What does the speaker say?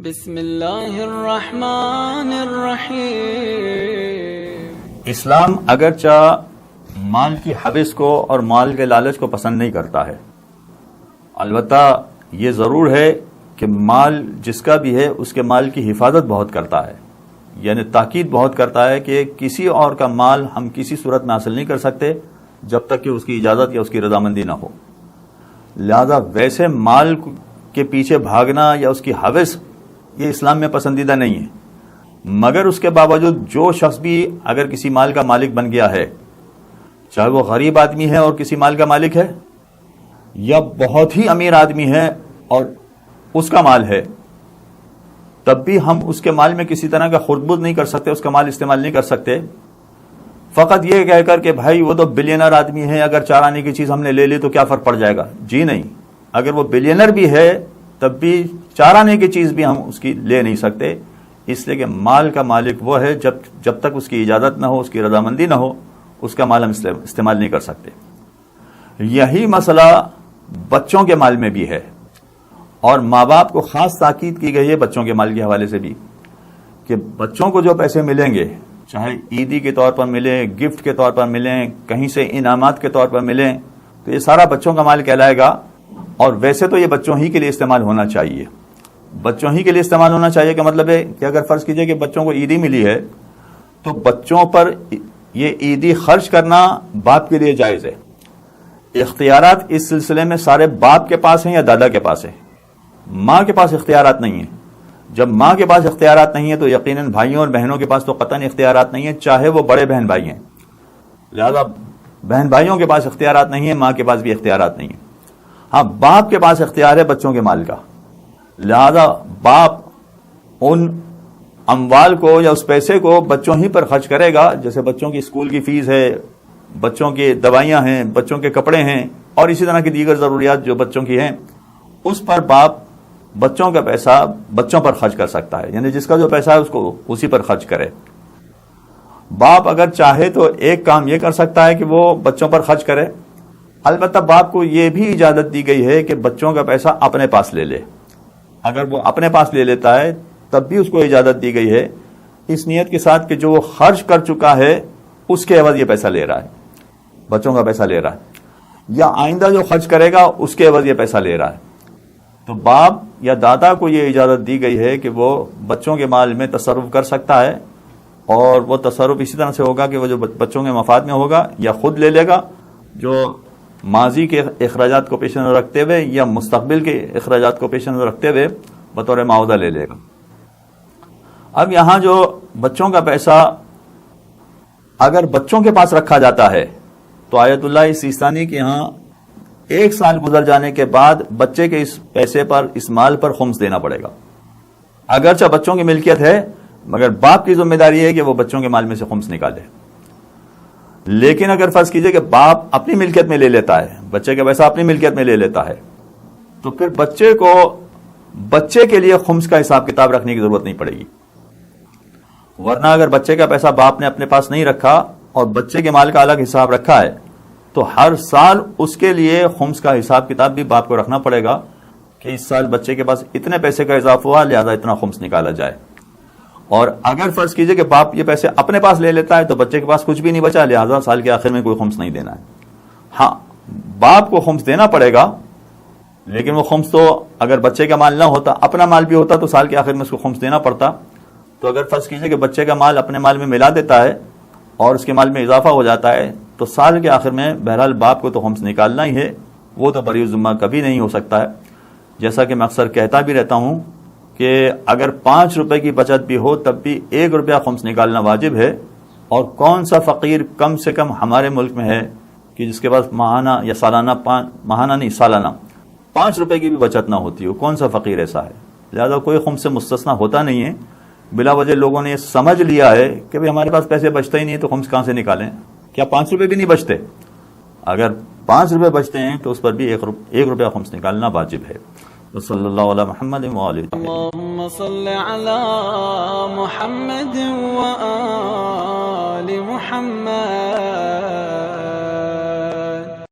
بسم اللہ الرحمن الرحیم۔ اسلام اگرچہ مال کی حوث کو اور مال کے لالچ کو پسند نہیں کرتا ہے، البتہ یہ ضرور ہے کہ مال جس کا بھی ہے اس کے مال کی حفاظت بہت کرتا ہے، یعنی تاکید بہت کرتا ہے کہ کسی اور کا مال ہم کسی صورت میں حاصل نہیں کر سکتے جب تک کہ اس کی اجازت یا اس کی رضامندی نہ ہو۔ لہذا ویسے مال کے پیچھے بھاگنا یا اس کی حوث یہ اسلام میں پسندیدہ نہیں ہے، مگر اس کے باوجود جو شخص بھی اگر کسی مال کا مالک بن گیا ہے، چاہے وہ غریب آدمی ہے اور کسی مال کا مالک ہے، یا بہت ہی امیر آدمی ہے اور اس کا مال ہے، تب بھی ہم اس کے مال میں کسی طرح کا خردبد نہیں کر سکتے، اس کا مال استعمال نہیں کر سکتے فقط یہ کہہ کر کہ بھائی وہ تو بلینر آدمی ہے، اگر 4 آنے کی چیز ہم نے لے لی تو کیا فرق پڑ جائے گا۔ جی نہیں، اگر وہ بلینر بھی ہے تب بھی 4 آنے کی چیز بھی ہم اس کی لے نہیں سکتے، اس لیے کہ مال کا مالک وہ ہے جب تک اس کی اجازت نہ ہو، اس کی رضامندی نہ ہو، اس کا مال ہم استعمال نہیں کر سکتے۔ یہی مسئلہ بچوں کے مال میں بھی ہے، اور ماں باپ کو خاص تاکید کی گئی ہے بچوں کے مال کے حوالے سے بھی کہ بچوں کو جو پیسے ملیں گے، چاہے عیدی کے طور پر ملیں، گفٹ کے طور پر ملیں، کہیں سے انعامات کے طور پر ملیں، تو یہ سارا بچوں کا مال کہلائے گا، اور ویسے تو یہ بچوں ہی کے لیے استعمال ہونا چاہیے۔ بچوں ہی کے لیے استعمال ہونا چاہیے کا مطلب ہے کہ اگر فرض کیجئے کہ بچوں کو عیدی ملی ہے تو بچوں پر یہ عیدی خرچ کرنا باپ کے لیے جائز ہے۔ اختیارات اس سلسلے میں سارے باپ کے پاس ہیں یا دادا کے پاس ہیں، ماں کے پاس اختیارات نہیں ہیں۔ جب ماں کے پاس اختیارات نہیں ہیں تو یقیناً بھائیوں اور بہنوں کے پاس تو قطعاً اختیارات نہیں ہیں، چاہے وہ بڑے بہن بھائی ہیں۔ لہذا بہن بھائیوں کے پاس اختیارات نہیں ہیں، ماں کے پاس بھی اختیارات نہیں ہیں۔ ہاں، باپ کے پاس اختیار ہے بچوں کے مال کا، لہذا باپ ان اموال کو یا اس پیسے کو بچوں ہی پر خرچ کرے گا، جیسے بچوں کی اسکول کی فیس ہے، بچوں کی دوائیاں ہیں، بچوں کے کپڑے ہیں، اور اسی طرح کی دیگر ضروریات جو بچوں کی ہیں، اس پر باپ بچوں کا پیسہ بچوں پر خرچ کر سکتا ہے، یعنی جس کا جو پیسہ ہے اس کو اسی پر خرچ کرے۔ باپ اگر چاہے تو ایک کام یہ کر سکتا ہے کہ وہ بچوں پر خرچ کرے، البتہ باپ کو یہ بھی اجازت دی گئی ہے کہ بچوں کا پیسہ اپنے پاس لے لے۔ اگر وہ اپنے پاس لے لیتا ہے تب بھی اس کو اجازت دی گئی ہے، اس نیت کے ساتھ کہ جو وہ خرچ کر چکا ہے اس کے عوض یہ پیسہ لے رہا ہے، بچوں کا پیسہ لے رہا ہے، یا آئندہ جو خرچ کرے گا اس کے عوض یہ پیسہ لے رہا ہے۔ تو باپ یا دادا کو یہ اجازت دی گئی ہے کہ وہ بچوں کے مال میں تصرف کر سکتا ہے، اور وہ تصرف اسی طرح سے ہوگا کہ وہ جو بچوں کے مفاد میں ہوگا یا خود لے لے گا، جو ماضی کے اخراجات کو پیش نظر رکھتے ہوئے یا مستقبل کے اخراجات کو پیش نظر رکھتے ہوئے بطور معاوضہ لے لے گا۔ اب یہاں جو بچوں کا پیسہ اگر بچوں کے پاس رکھا جاتا ہے تو آیت اللہ سیستانی کے یہاں 1 سال گزر جانے کے بعد بچے کے اس پیسے پر، اس مال پر خمس دینا پڑے گا۔ اگرچہ بچوں کی ملکیت ہے مگر باپ کی ذمہ داری ہے کہ وہ بچوں کے مال میں سے خمس نکالے۔ لیکن اگر فرض کیجئے کہ باپ اپنی ملکیت میں لے لیتا ہے، بچے کا پیسہ اپنی ملکیت میں لے لیتا ہے، تو پھر بچے کے لیے خمس کا حساب کتاب رکھنے کی ضرورت نہیں پڑے گی، ورنہ اگر بچے کا پیسہ باپ نے اپنے پاس نہیں رکھا اور بچے کے مال کا الگ حساب رکھا ہے تو ہر سال اس کے لیے خمس کا حساب کتاب بھی باپ کو رکھنا پڑے گا کہ اس سال بچے کے پاس اتنے پیسے کا اضافہ ہوا، لہذا اتنا خمس نکالا جائے۔ اور اگر فرض کیجئے کہ باپ یہ پیسے اپنے پاس لے لیتا ہے تو بچے کے پاس کچھ بھی نہیں بچا، لہذا سال کے آخر میں کوئی خمس نہیں دینا ہے۔ ہاں، باپ کو خمس دینا پڑے گا، لیکن وہ خمس تو اگر بچے کا مال نہ ہوتا، اپنا مال بھی ہوتا تو سال کے آخر میں اس کو خمس دینا پڑتا۔ تو اگر فرض کیجئے کہ بچے کا مال اپنے مال میں ملا دیتا ہے اور اس کے مال میں اضافہ ہو جاتا ہے تو سال کے آخر میں بہرحال باپ کو تو خمس نکالنا ہی ہے، وہ تو بری ذمہ کبھی نہیں ہو سکتا ہے۔ جیسا کہ میں اکثر کہتا بھی رہتا ہوں کہ اگر 5 روپے کی بچت بھی ہو تب بھی 1 روپیہ خمس نکالنا واجب ہے، اور کون سا فقیر کم سے کم ہمارے ملک میں ہے کہ جس کے پاس ماہانہ یا سالانہ، ماہانہ نہیں سالانہ 5 روپے کی بھی بچت نہ ہوتی ہو؟ کون سا فقیر ایسا ہے؟ لہذا کوئی خمس سے مستثنا ہوتا نہیں ہے۔ بلا وجہ لوگوں نے یہ سمجھ لیا ہے کہ بھئی ہمارے پاس پیسے بچتے ہی نہیں تو خمس کہاں سے نکالیں؟ کیا 5 روپے بھی نہیں بچتے؟ اگر 5 روپے بچتے ہیں تو اس پر بھی 1 روپیہ خمس نکالنا واجب ہے۔ صلی اللہ علیہ محمد وآلہ اللہم صل علی محمد وآل محمد۔